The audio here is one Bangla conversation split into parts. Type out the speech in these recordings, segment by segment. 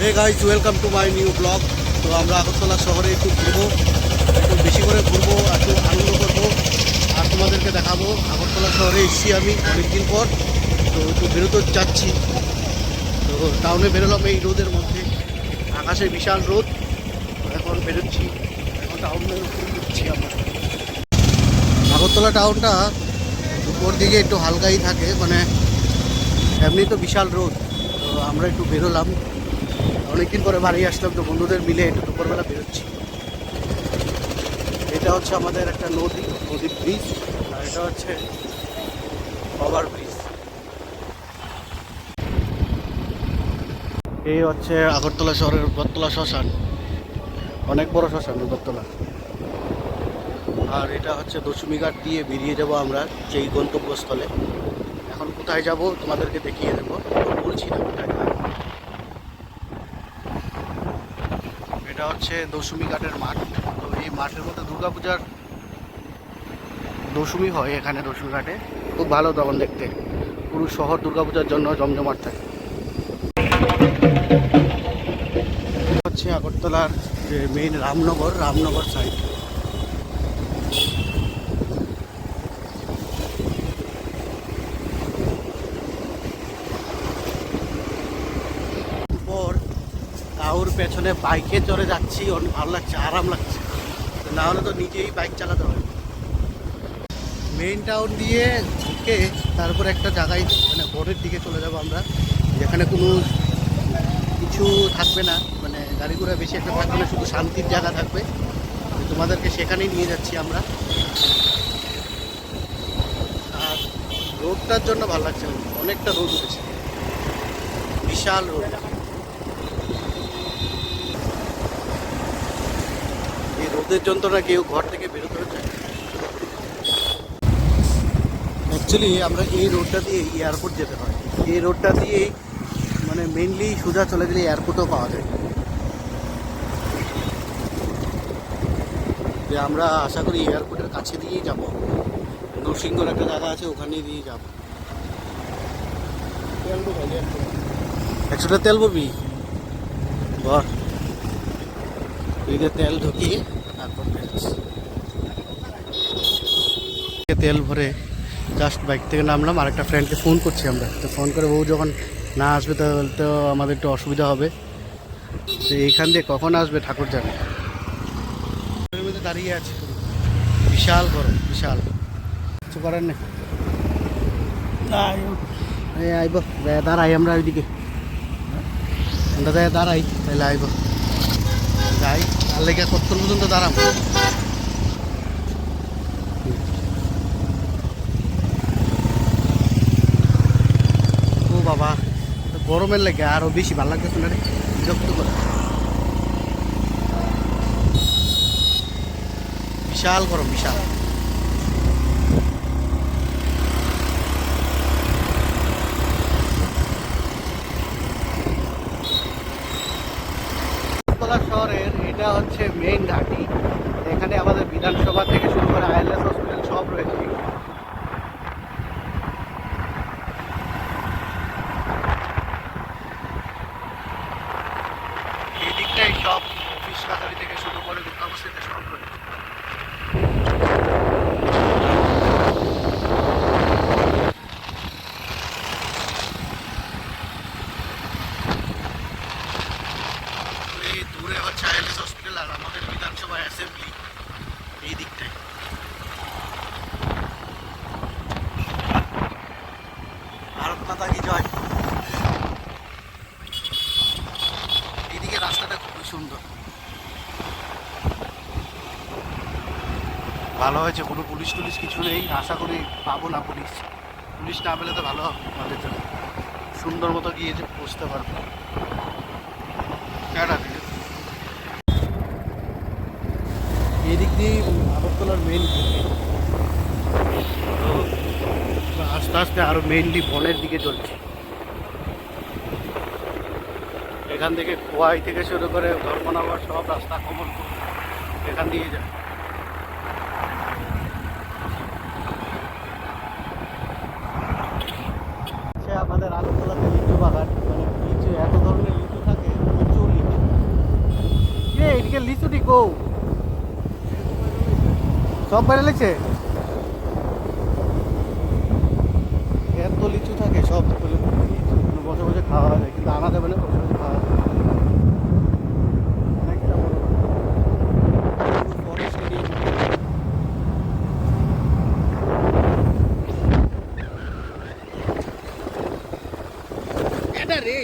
Hey guys, welcome to my new blog. তো আমরা আগরতলা শহরে একটু ঘুরবো, একটু বেশি করে ঘুরবো, একটু আনন্দ করবো আর তোমাদেরকে দেখাবো। আগরতলা শহরে এসেছি আমি অনেকদিন পর, তো একটু বেরোতে যাচ্ছি। তো টাউনে বেরোলাম এই রোদের মধ্যে, আকাশে বিশাল রোদ। এখন বেরোচ্ছি, এখন টাউনের উপরে ঘুরছি আমরা। আগরতলা টাউনটা উপর দিকে একটু হালকাই থাকে, মানে এমনি তো বিশাল রোদ। তো আমরা একটু বেরোলাম, অনেকদিন পরে বাড়ি আসলাম, তো বন্ধুদের মিলে একটু দুপুরবেলা বেরোচ্ছি। এটা হচ্ছে আমাদের একটা নদীর ব্রিজ, আর এটা হচ্ছে ওভার ব্রিজ। এই হচ্ছে আগরতলা শহরের বটতলা শ্মশান, অনেক বড় শ্মশান বটতলা। আর এটা হচ্ছে দশমী ঘাট দিয়ে বেরিয়ে যাব আমরা যেই গন্তব্যস্থলে। এখন কোথায় যাব তোমাদেরকে দেখিয়ে দেবো, বলছি না কোথায় যাব। এটা হচ্ছে দশমী ঘাটের মাঠ। তো এই মাঠের মধ্যে দুর্গাপূজার দশমী হয় এখানে, দশমী ঘাটে খুব ভালো তখন দেখতে। পুরো শহর দুর্গাপূজার জন্য জমজমাট থাকে। হচ্ছে আগরতলার যে মেইন রামনগর সাইড। পর কাউর পেছনে বাইকে চড়ে যাচ্ছি, অনেক ভালো লাগছে, আরাম লাগছে। না হলে তো নিজেই বাইক চালাতে হবে। মেইন টাউন দিয়ে ঢুকে তারপর একটা জায়গায়, মানে বোর্ডের দিকে চলে যাবো আমরা, যেখানে কোনো কিছু থাকবে না, মানে গাড়ি ঘোড়া বেশি একটা থাকবে না, শুধু শান্তির জায়গা থাকবে। তোমাদেরকে সেখানেই নিয়ে যাচ্ছি আমরা। আর রোডটার জন্য ভালো লাগছে না, অনেকটা রোদ উঠেছে, বিশাল রোদ। এই রোদের যন্ত্রণা কেউ ঘর থেকে বেরোতে হচ্ছে। অ্যাকচুয়ালি আমরা এই রোডটা দিয়ে এয়ারপোর্ট যেতে হয়, এই রোডটা দিয়েই মানে মেইনলি সোজা চলে গেলে এয়ারপোর্টও পাওয়া যায়। যে আমরা আশা করি এয়ারপোর্টের কাছে দিয়েই যাব, নরসিংগড় একটা জায়গা আছে, ওখানে দিয়ে যাব। 100টা তেল ভরবি, ভর তেল ঢুকিয়ে তারপর তেল ভরে জাস্ট বাইক থেকে নামলাম। আর একটা ফ্রেন্ডকে ফোন করছি আমরা, তো ফোন করে বউ যখন না আসবে তাহলে তো আমাদের একটু অসুবিধা হবে। তো এইখান দিয়ে কখন আসবে ঠাকুর জানে। মধ্যে দাঁড়িয়ে আছে, বিশাল গরম, বিশাল, কিছু করার নেই। আইব দাঁড়াই আমরা ওইদিকে, আমরা দাঁড়াই তাহলে আইব যাই। আর লেগে কতক্ষণ পর্যন্ত দাঁড়াম। ও বাবা, গরমের লেগে আরো বেশি ভালো লাগতেছে না রে, বিরক্ত করে। বিশাল গরম, বিশাল। আগরতলা শহরের এটা হচ্ছে মেইন ঘাঁটি। এখানে আমাদের বিধানসভা থেকে শুরু করে আইএলএস হসপিটাল সব রয়েছে। এই দিকটাই সব অফিস কাছারি থেকে শুরু করে দুর্গাপুর সব রয়েছে। এই দূরে হচ্ছে আইএলএস হসপিটাল আর আমাদের বিধানসভা অ্যাসেম্বলি এই দিকটায়। ভারত মাতা কি জয়। এইদিকে রাস্তাটা খুবই সুন্দর, ভালো হয়েছে। কোনো পুলিশ টুলিশ কিছু নেই, আশা করি পাবো না পুলিশ। পুলিশ না পেলে তো ভালো হবে আমাদের জন্য, সুন্দর মতো গিয়ে যে পৌঁছতে পারবো। এদিক দিয়ে আগরতলার মেইন, আস্তে আস্তে আরো মেইনলি বনের দিকে চলছে। এখান থেকে খোয়াই থেকে শুরু করে ধর্মনগর সব রাস্তা কমলপুর এখান দিয়ে যায়। আমাদের আগরতলাতে লিচু বাগান, মানে লিচু, এত ধরনের লিচু থাকে, লিচু কো সব বাইরে লেগছে, এত লিচু থাকে সব বসে বসে খাওয়া যায়, কিন্তু আনা যাবে না, বসে বসে খাওয়া যায়। অনেকটা বড় ফরেস্ট এরিয়া। এটা রে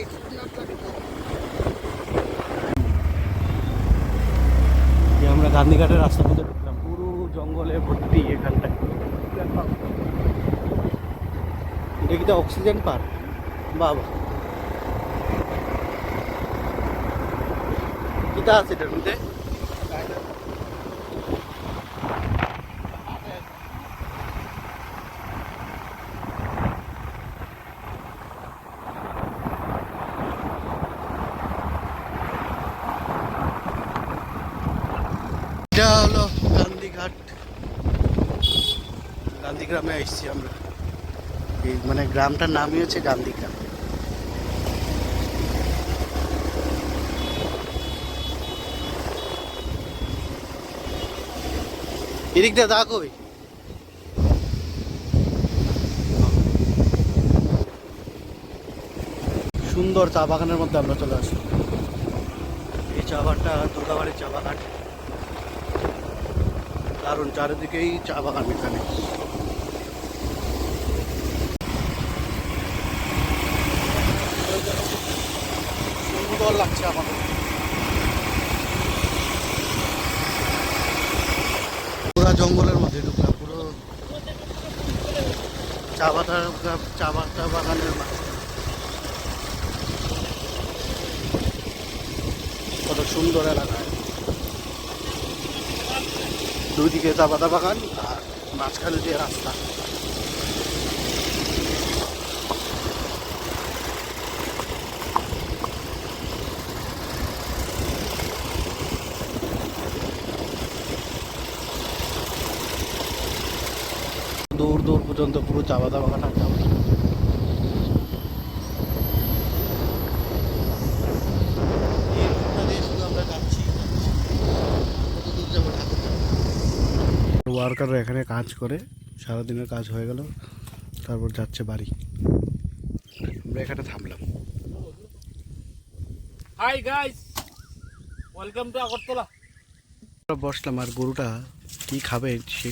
আমরা গান্ধীঘাটের রাস্তার মধ্যে ঢুকলাম, পুরো জঙ্গলে ভর্তি এখানটায়। এটা কি অক্সিজেন পার্ক? বাবা কিটা আছে এটার মধ্যে? এটা হলো গান্ধীঘাট, গান্ধীগ্রামে এসেছি আমরা। এই মানে গ্রামটার নামই হচ্ছে গান্ধীগ্রাম। এদিকটা দা কই সুন্দর চা বাগানের মধ্যে আমরা চলে আসি। এই চা বাগানটা দুর্গাবাড়ির চা বাগান, দারুণ, চারিদিকেই চা বাগান। এখানে সুন্দর লাগছে আমাদের। পুরো জঙ্গলের মধ্যে ঢুকলাম, পুরো চা বাগানের মাঝে। কত সুন্দর এলাকা, দুইদিকে চা পাতা বাগান আর মাঝখানে দিয়ে রাস্তা। দূর দূর পর্যন্ত পুরো চা পাতা বাগান আছে। আমরা যাচ্ছি, ওয়ার্কাররা এখানে কাজ করে, সারাদিনের কাজ হয়ে গেল, তারপর যাচ্ছে বাড়ি। আমরা এখানে থামলাম। Hi guys, welcome to Agartala. বসলাম, আর গরুটা কি খাবে সে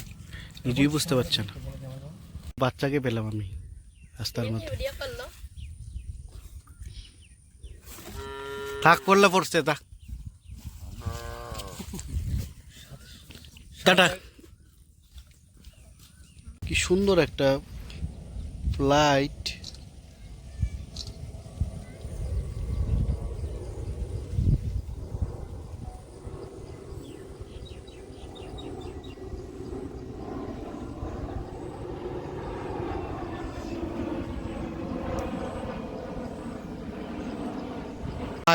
নিজেই বুঝতে পারছে না। বাচ্চাকে পেলাম আমি রাস্তার মধ্যে। থাক করলে পড়ছে, থাক টাটা। কি সুন্দর একটা ফ্লাইট,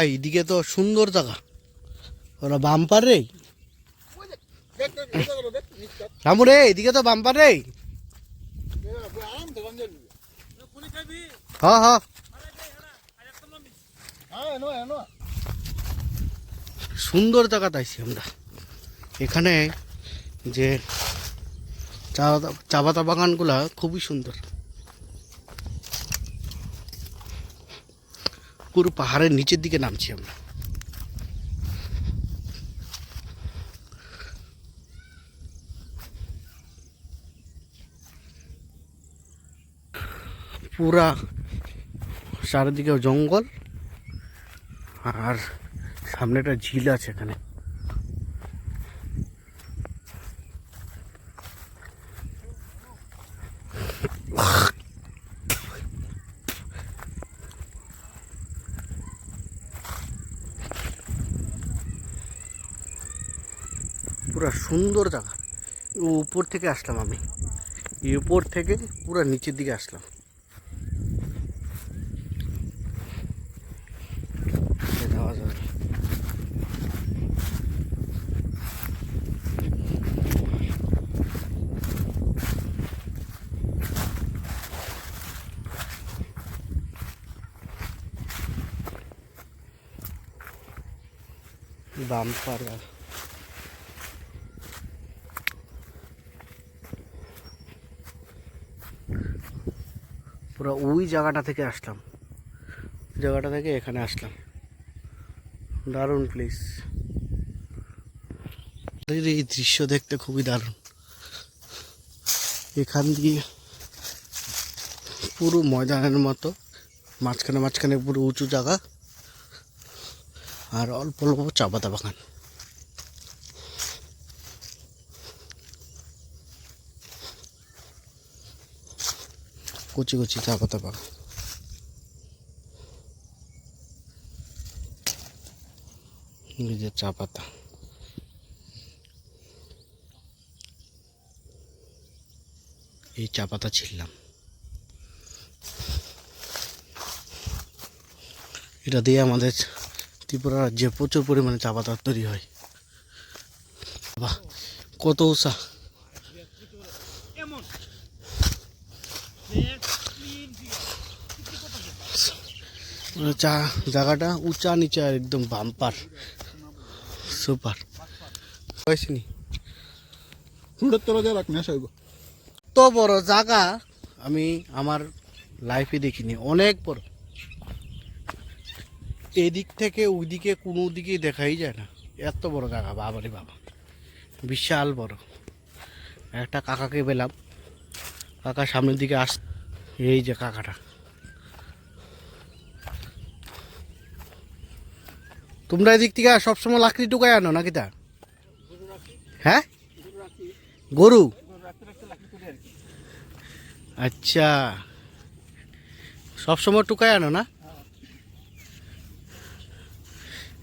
এইদিকে তো সুন্দর জায়গা, ওরা বাম্পার রে রামু রে, এদিকে তো বাম্পার রে। হ্যাঁ হ্যাঁ, সুন্দর জায়গা তাইছি আমরা। এখানে যে চা পাতা বাগানগুলা খুবই সুন্দর, পুরো পাহাড়ের নিচের দিকে নামছি আমরা। পুরা চারিদিকে জঙ্গল, আর সামনে একটা ঝিল আছে এখানে। পুরা সুন্দর জায়গা। উপর থেকে আসলাম আমি, এই উপর থেকে পুরা নিচের দিকে আসলাম। যাওয়া যাবে, বাম্পার পুরো ওই জায়গাটা থেকে আসলাম, জায়গাটা থেকে এখানে আসলাম। দারুণ প্লেস, এই দৃশ্য দেখতে খুবই দারুণ। এখান দিয়ে পুরো ময়দানের মতো মাঝখানে মাঝখানে পুরো উঁচু জায়গা, আর অল্প অল্প চা পাতা বাগান। কচি কচি চা পাতা বাগান। এই যে চা পাতা, এই চা পাতা ছিললাম। এটা দিয়ে আমাদের ত্রিপুরা রাজ্যে প্রচুর পরিমাণে চা পাতা তৈরি হয়। বাহ, কত উঁচা! চা জায়গাটা উঁচা নিচা একদম বাম্পার, সুপার। হয়েছিনি তো বড় জায়গা আমি আমার লাইফে দেখিনি, অনেক বড়। এদিক থেকে ওইদিকে কোনো দিকেই দেখাই যায় না, এত বড় জায়গা। বাবারে বাবা, বিশাল বড়। একটা কাকাকে পেলাম, কাকা সামনের দিকে আস। এই যে কাকাটা, তোমরা এদিক থেকে সবসময় লাকড়ি টুকাই আনো নাকি? তা হ্যাঁ, গরু, আচ্ছা, সবসময় টুকাই আনো না?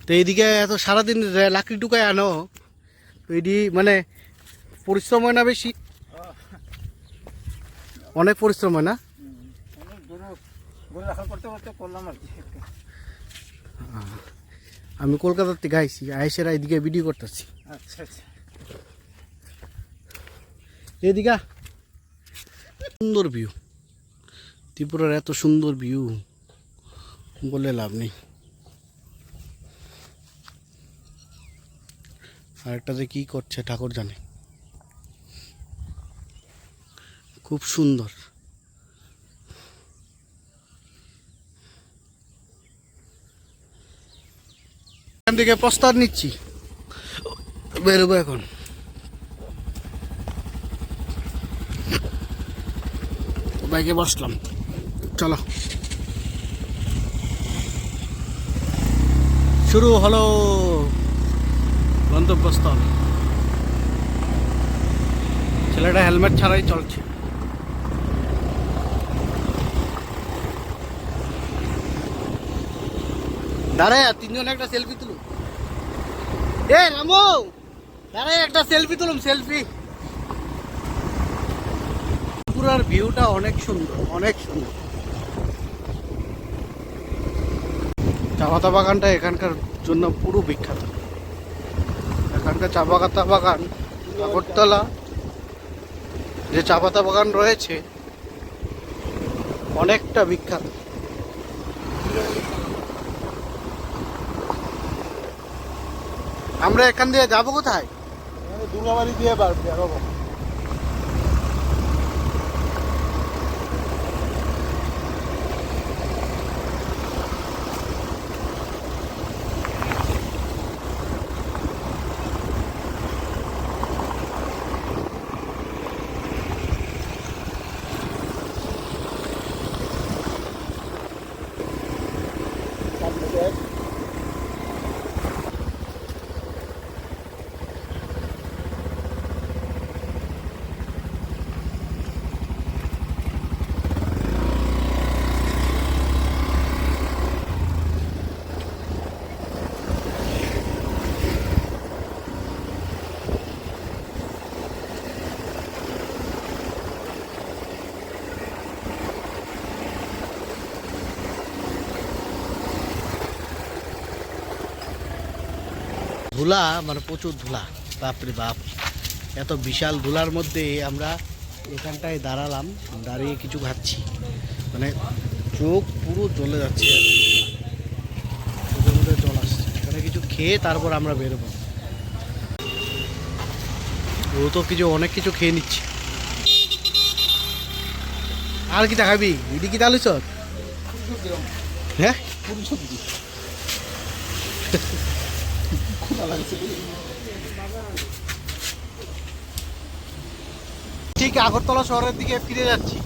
তো এইদিকে এত সারাদিন লাকড়ি টুকাই আনো, তো এটি মানে পরিশ্রম হয় না বেশি? অনেক পরিশ্রম হয় না? আমি কলকাতার থেকে আইসি, আইসেরা এদিকে ভিডিও করতেছি। আচ্ছা আচ্ছা, এদিকে সুন্দর ভিউ, ত্রিপুরার এত সুন্দর ভিউ বলে লাভ নেই। আর একটা যে কি করছে ঠাকুর জানে, খুব সুন্দর। এখান থেকে প্রস্তাব নিচ্ছি, বেরোবো এখন। বাইকে বসলাম, চলো শুরু হলো গন্তব্যস্থল। ছেলেটা হেলমেট ছাড়াই চলছে। দাঁড়ায় তিনজন একটা সেলফি তুলুন। এ রামু, দাঁড়ায় একটা সেলফি তুলুন, সেলফি। পুরার ভিউটা অনেক সুন্দর, অনেক সুন্দর। চা পাতা বাগানটা এখানকার জন্য পুরো বিখ্যাত। এখানকার চা পাতা বাগান, আগরতলা যে চা পাতা বাগান রয়েছে অনেকটা বিখ্যাত। আমরা এখান দিয়ে যাবো কোথায়? দুর্গাবাড়ি দিয়ে বেরোবো। ধুলা, মানে প্রচুর ধুলা, বাপরে বাপ। এত বিশাল ধুলার মধ্যে আমরা এখানটায় দাঁড়ালাম, দাঁড়িয়ে কিছু খাচ্ছি, মানে চোখ পুরো জ্বলে যাচ্ছে, চোখের মধ্যে জল আসছে। এখানে কিছু খেয়ে তারপর আমরা বেরোবো। ও তো কিছু অনেক কিছু খেয়ে নিচ্ছি। আর কি খাবি এটি কি তালু চপ হ্যাঁ ঠিক আগরতলা শহরের দিকে ফিরে যাচ্ছি।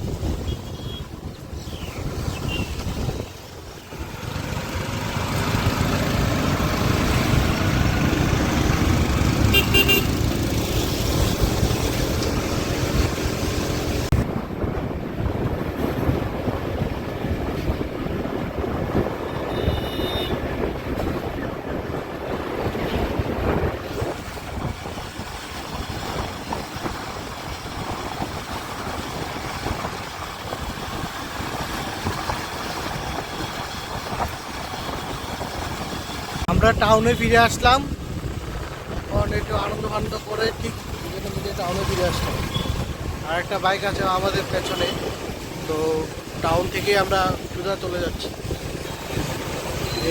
আমরা টাউনে ফিরে আসলাম, কারণ একটু আনন্দ ফানন্দ করে ঠিক দুজনে মিলে টাউনে ফিরে আসলাম। আর একটা বাইক আছে আমাদের পেছনে, তো টাউন থেকে আমরা সোজা চলে যাচ্ছি।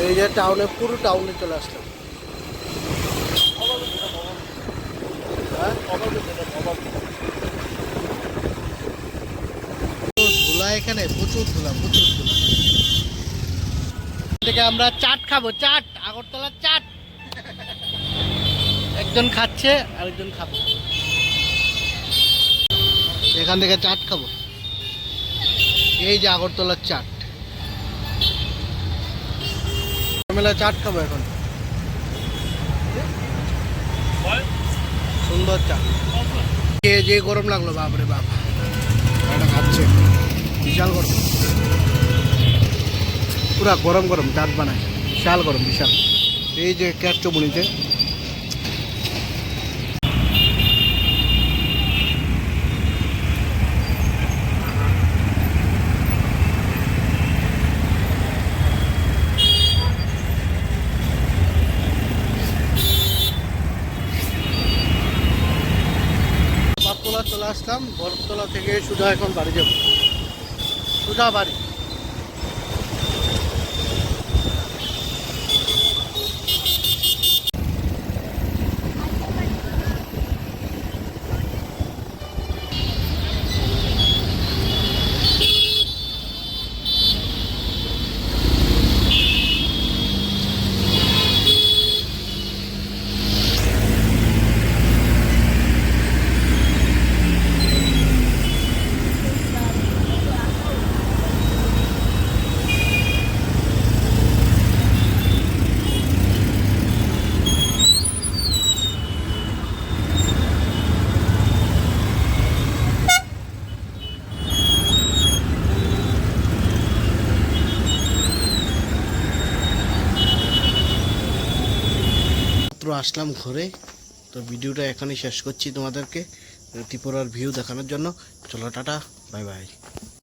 এই যে টাউনে, পুরো টাউনে চলে আসলাম। হ্যাঁ? ধুলা এখানে প্রচুর ধুলা, প্রচুর ধুলা। থেকে আমরা চাট খাবো, চাট, আগরতলার চাট। একজন খাচ্ছে আরেকজন খাবো। এখান থেকে চাট খাবো। এই যে আগরতলার চাট, মেলা চাট খাবো এখন। সুন্দর চাট খেয়ে যে গরম লাগলো, বাপরে বাপ। এটা খাচ্ছে বিশাল গরম, পুরা গরম গরম চাট বানায়, বিশাল গরম, বিশাল। এই যে ক্যাস্টবুনিতে বটতলা চলে আসলাম। বটতলা থেকে সোজা এখন বাড়ি যাব, সোজা বাড়ি। আসলাম ঘরে, তো ভিডিওটা এখানেই শেষ করছি তোমাদেরকে ত্রিপুরার ভিউ দেখানোর জন্য। চলো টাটা, বাই বাই।